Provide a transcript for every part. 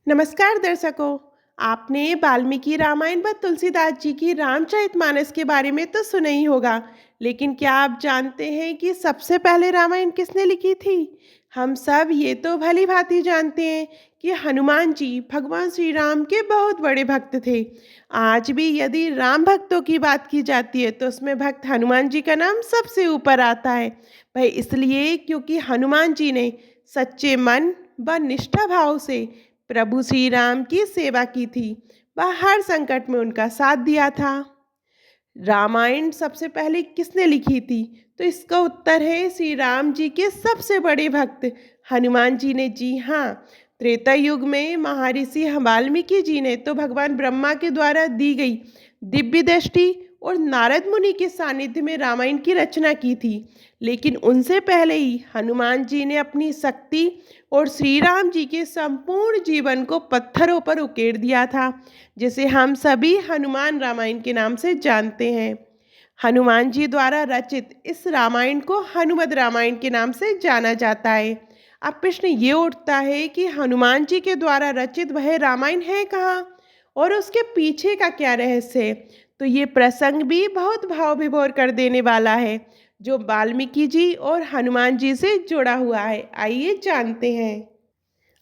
नमस्कार दर्शकों। आपने वाल्मीकि रामायण व तुलसीदास जी की रामचरितमानस के बारे में तो सुना ही होगा, लेकिन क्या आप जानते हैं कि सबसे पहले रामायण किसने लिखी थी? हम सब ये तो भली भांति जानते हैं कि हनुमान जी भगवान श्री राम के बहुत बड़े भक्त थे। आज भी यदि राम भक्तों की बात की जाती है तो उसमें भक्त हनुमान जी का नाम सबसे ऊपर आता है। भाई इसलिए क्योंकि हनुमान जी ने सच्चे मन व निष्ठा भाव से प्रभु श्री राम की सेवा की थी, वह हर संकट में उनका साथ दिया था। रामायण सबसे पहले किसने लिखी थी? तो इसका उत्तर है श्री राम जी के सबसे बड़े भक्त हनुमान जी ने। जी हाँ, त्रेता युग में महर्षि वाल्मीकि जी ने तो भगवान ब्रह्मा के द्वारा दी गई दिव्य दृष्टि और नारद मुनि के सानिध्य में रामायण की रचना की थी। लेकिन उनसे पहले ही हनुमान जी ने अपनी शक्ति और श्री राम जी के संपूर्ण जीवन को पत्थरों पर उकेर दिया था, जिसे हम सभी हनुमान रामायण के नाम से जानते हैं। हनुमान जी द्वारा रचित इस रामायण को हनुमद रामायण के नाम से जाना जाता है। अब प्रश्न ये उठता है कि हनुमान जी के द्वारा रचित वह रामायण है कहाँ और उसके पीछे का क्या रहस्य है? तो ये प्रसंग भी बहुत भाव विभोर कर देने वाला है, जो वाल्मीकि जी और हनुमान जी से जुड़ा हुआ है। आइए जानते हैं।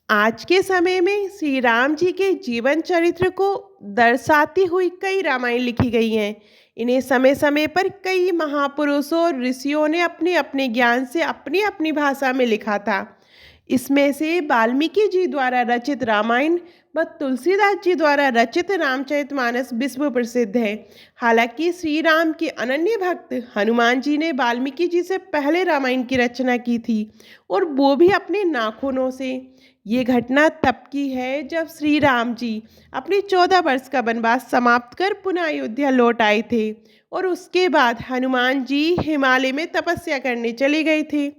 आज के समय में श्री राम जी के जीवन चरित्र को दर्शाती हुई कई रामायण लिखी गई हैं। इन्हें समय समय पर कई महापुरुषों और ऋषियों ने अपने अपने ज्ञान से अपनी अपनी भाषा में लिखा था। इसमें से वाल्मीकि जी द्वारा रचित रामायण व तुलसीदास जी द्वारा रचित रामचरितमानस विश्व प्रसिद्ध है। हालांकि श्री राम के अनन्य भक्त हनुमान जी ने वाल्मीकि जी से पहले रामायण की रचना की थी, और वो भी अपने नाखूनों से। ये घटना तब की है जब श्री राम जी अपने 14 वर्ष का वनवास समाप्त कर पुनः अयोध्या लौट आए थे, और उसके बाद हनुमान जी हिमालय में तपस्या करने चले गए थे।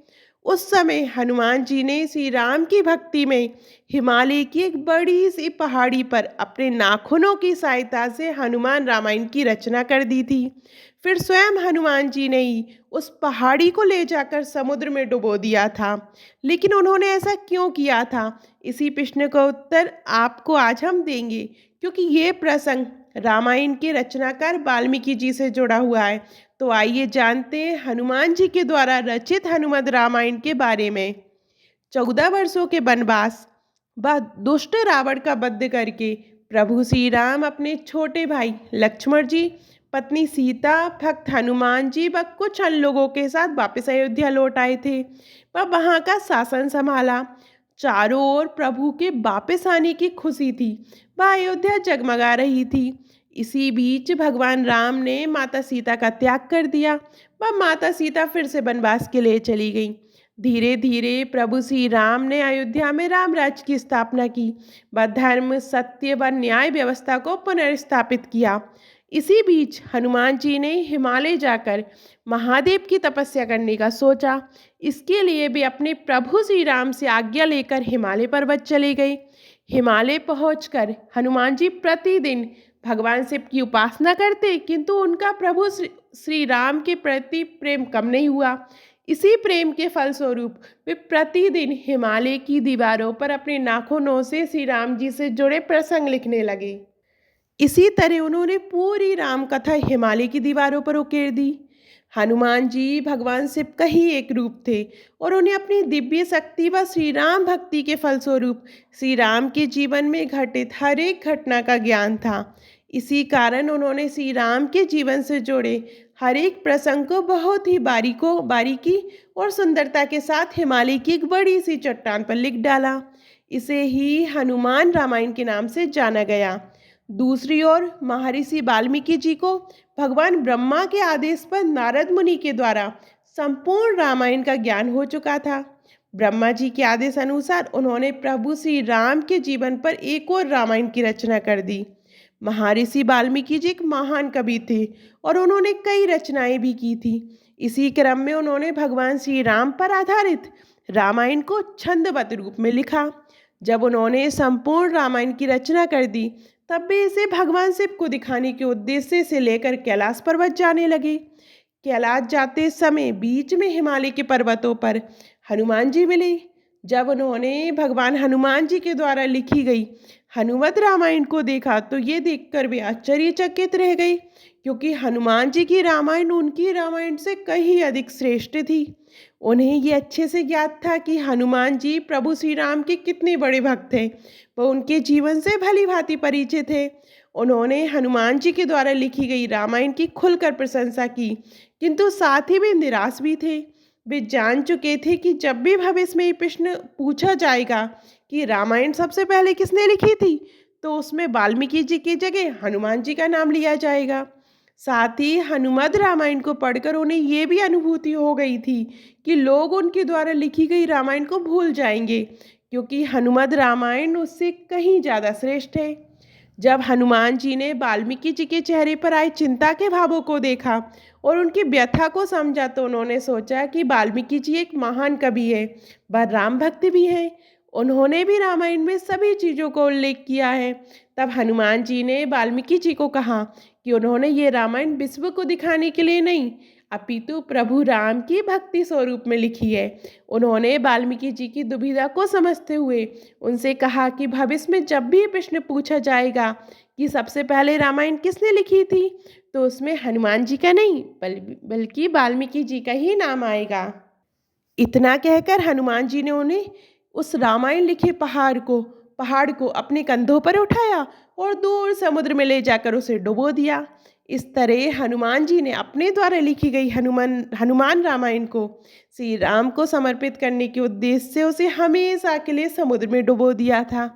उस समय हनुमान जी ने श्री राम की भक्ति में हिमालय की एक बड़ी सी पहाड़ी पर अपने नाखूनों की सहायता से हनुमान रामायण की रचना कर दी थी। फिर स्वयं हनुमान जी ने ही उस पहाड़ी को ले जाकर समुद्र में डुबो दिया था। लेकिन उन्होंने ऐसा क्यों किया था? इसी प्रश्न का उत्तर आपको आज हम देंगे, क्योंकि ये प्रसंग रामायण के रचनाकार वाल्मीकि जी से जुड़ा हुआ है। तो आइए जानते हैं हनुमान जी के द्वारा रचित हनुमद रामायण के बारे में। 14 वर्षों के वनवास बाद दुष्ट रावण का वध करके प्रभु श्री राम अपने छोटे भाई लक्ष्मण जी, पत्नी सीता, भक्त हनुमान जी व कुछ अन्य लोगों के साथ वापस अयोध्या लौट आए थे। वह वहाँ का शासन संभाला। चारों ओर प्रभु के वापस आने की खुशी थी। वह अयोध्या जगमगा रही थी। इसी बीच भगवान राम ने माता सीता का त्याग कर दिया। वह माता सीता फिर से वनवास के लिए चली गई। धीरे धीरे प्रभु श्री राम ने अयोध्या में राम राज्य की स्थापना की। वह धर्म, सत्य व न्याय व्यवस्था को पुनर्स्थापित किया। इसी बीच हनुमान जी ने हिमालय जाकर महादेव की तपस्या करने का सोचा। इसके लिए वे अपने प्रभु श्री राम से आज्ञा लेकर हिमालय पर्वत चले गए। हिमालय पहुंचकर हनुमान जी प्रतिदिन भगवान शिव की उपासना करते, किंतु उनका प्रभु श्री राम के प्रति प्रेम कम नहीं हुआ। इसी प्रेम के फलस्वरूप वे प्रतिदिन हिमालय की दीवारों पर अपने नाखूनों से श्री राम जी से जुड़े प्रसंग लिखने लगे। इसी तरह उन्होंने पूरी राम कथा हिमालय की दीवारों पर उकेर दी। हनुमान जी भगवान शिव का ही एक रूप थे, और उन्हें अपनी दिव्य शक्ति व श्री राम भक्ति के फलस्वरूप श्री राम के जीवन में घटित हर एक घटना का ज्ञान था। इसी कारण उन्होंने श्री राम के जीवन से जुड़े हर एक प्रसंग को बहुत ही बारीकी और सुंदरता के साथ हिमालय की एक बड़ी सी चट्टान पर लिख डाला। इसे ही हनुमान रामायण के नाम से जाना गया। दूसरी ओर महर्षि वाल्मीकि जी को भगवान ब्रह्मा के आदेश पर नारद मुनि के द्वारा संपूर्ण रामायण का ज्ञान हो चुका था। ब्रह्मा जी के आदेश अनुसार उन्होंने प्रभु श्री राम के जीवन पर एक और रामायण की रचना कर दी। महर्षि वाल्मीकि जी एक महान कवि थे, और उन्होंने कई रचनाएं भी की थी। इसी क्रम में उन्होंने भगवान श्री राम पर आधारित रामायण को छंदबद्ध रूप में लिखा। जब उन्होंने संपूर्ण रामायण की रचना कर दी, तब वे इसे भगवान शिव को दिखाने के उद्देश्य से लेकर कैलाश पर्वत जाने लगे। कैलाश जाते समय बीच में हिमालय के पर्वतों पर हनुमान जी मिले। जब उन्होंने भगवान हनुमान जी के द्वारा लिखी गई हनुमत रामायण को देखा तो ये देखकर वे आश्चर्यचकित रह गई, क्योंकि हनुमान जी की रामायण उनकी रामायण से कहीं अधिक श्रेष्ठ थी। उन्हें ये अच्छे से ज्ञात था कि हनुमान जी प्रभु श्री राम के कितने बड़े भक्त थे। वो उनके जीवन से भली भांति परिचित थे। उन्होंने हनुमान जी के द्वारा लिखी गई रामायण की खुलकर प्रशंसा की, किंतु साथ ही वे निराश भी थे। वे जान चुके थे कि जब भी भविष्य में ये प्रश्न पूछा जाएगा कि रामायण सबसे पहले किसने लिखी थी, तो उसमें वाल्मीकि जी की जगह हनुमान जी का नाम लिया जाएगा। साथ ही हनुमत रामायण को पढ़कर उन्हें ये भी अनुभूति हो गई थी कि लोग उनके द्वारा लिखी गई रामायण को भूल जाएंगे, क्योंकि हनुमत रामायण उससे कहीं ज़्यादा श्रेष्ठ है। जब हनुमान जी ने वाल्मीकि जी के चेहरे पर आए चिंता के भावों को देखा और उनकी व्यथा को समझा, तो उन्होंने सोचा कि वाल्मीकि जी एक महान कवि है, वह राम भक्त भी हैं। उन्होंने भी रामायण में सभी चीज़ों को उल्लेख किया है। तब हनुमान जी ने वाल्मीकि जी को कहा कि उन्होंने ये रामायण विश्व को दिखाने के लिए नहीं, अपितु प्रभु राम की भक्ति स्वरूप में लिखी है। उन्होंने वाल्मीकि जी की दुविधा को समझते हुए उनसे कहा कि भविष्य में जब भी ये प्रश्न पूछा जाएगा कि सबसे पहले रामायण किसने लिखी थी, तो उसमें हनुमान जी का नहीं बल्कि वाल्मीकि जी का ही नाम आएगा। इतना कहकर हनुमान जी ने उन्हें उस रामायण लिखे पहाड़ को अपने कंधों पर उठाया और दूर समुद्र में ले जाकर उसे डुबो दिया। इस तरह हनुमान जी ने अपने द्वारा लिखी गई हनुमान रामायण को श्री राम को समर्पित करने के उद्देश्य से उसे हमेशा के लिए समुद्र में डुबो दिया था।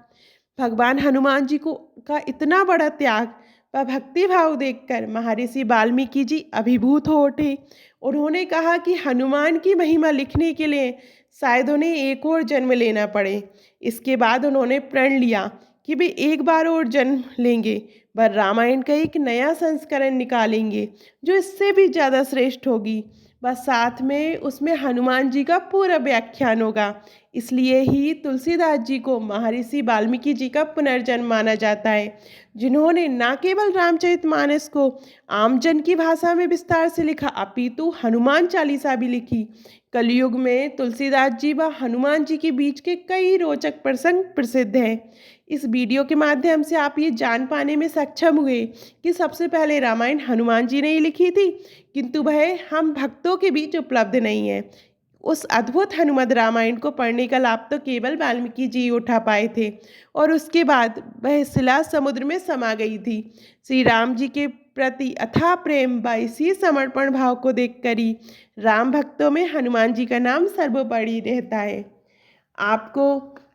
भगवान हनुमान जी को का इतना बड़ा त्याग व भक्ति भाव देखकर महर्षि वाल्मीकि जी अभिभूत हो उठे। उन्होंने कहा कि हनुमान की महिमा लिखने के लिए शायद उन्हें एक और जन्म लेना पड़े। इसके बाद उन्होंने प्रण लिया कि वे एक बार और जन्म लेंगे, वह रामायण का एक नया संस्करण निकालेंगे जो इससे भी ज़्यादा श्रेष्ठ होगी। बस साथ में उसमें हनुमान जी का पूरा व्याख्यान होगा। इसलिए ही तुलसीदास जी को महर्षि वाल्मीकि जी का पुनर्जन्म माना जाता है, जिन्होंने न केवल रामचरितमानस को आमजन की भाषा में विस्तार से लिखा, अपितु हनुमान चालीसा भी लिखी। कलयुग में तुलसीदास जी व हनुमान जी के बीच के कई रोचक प्रसंग प्रसिद्ध हैं। इस वीडियो के माध्यम से आप ये जान पाने में सक्षम हुए कि सबसे पहले रामायण हनुमान जी ने ही लिखी थी, किंतु वह हम भक्तों के बीच उपलब्ध नहीं है। उस अद्भुत हनुमत रामायण को पढ़ने का लाभ तो केवल वाल्मीकि जी उठा पाए थे, और उसके बाद वह शिला समुद्र में समा गई थी। श्री राम जी के प्रति अथाह प्रेम व इसी समर्पण भाव को देखकर ही राम भक्तों में हनुमान जी का नाम सर्वोपरि रहता है। आपको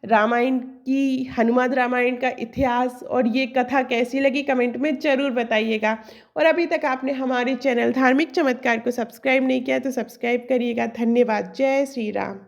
रामायण की हनुमत रामायण का इतिहास और ये कथा कैसी लगी कमेंट में ज़रूर बताइएगा। और अभी तक आपने हमारे चैनल धार्मिक चमत्कार को सब्सक्राइब नहीं किया तो सब्सक्राइब करिएगा। धन्यवाद। जय श्री राम।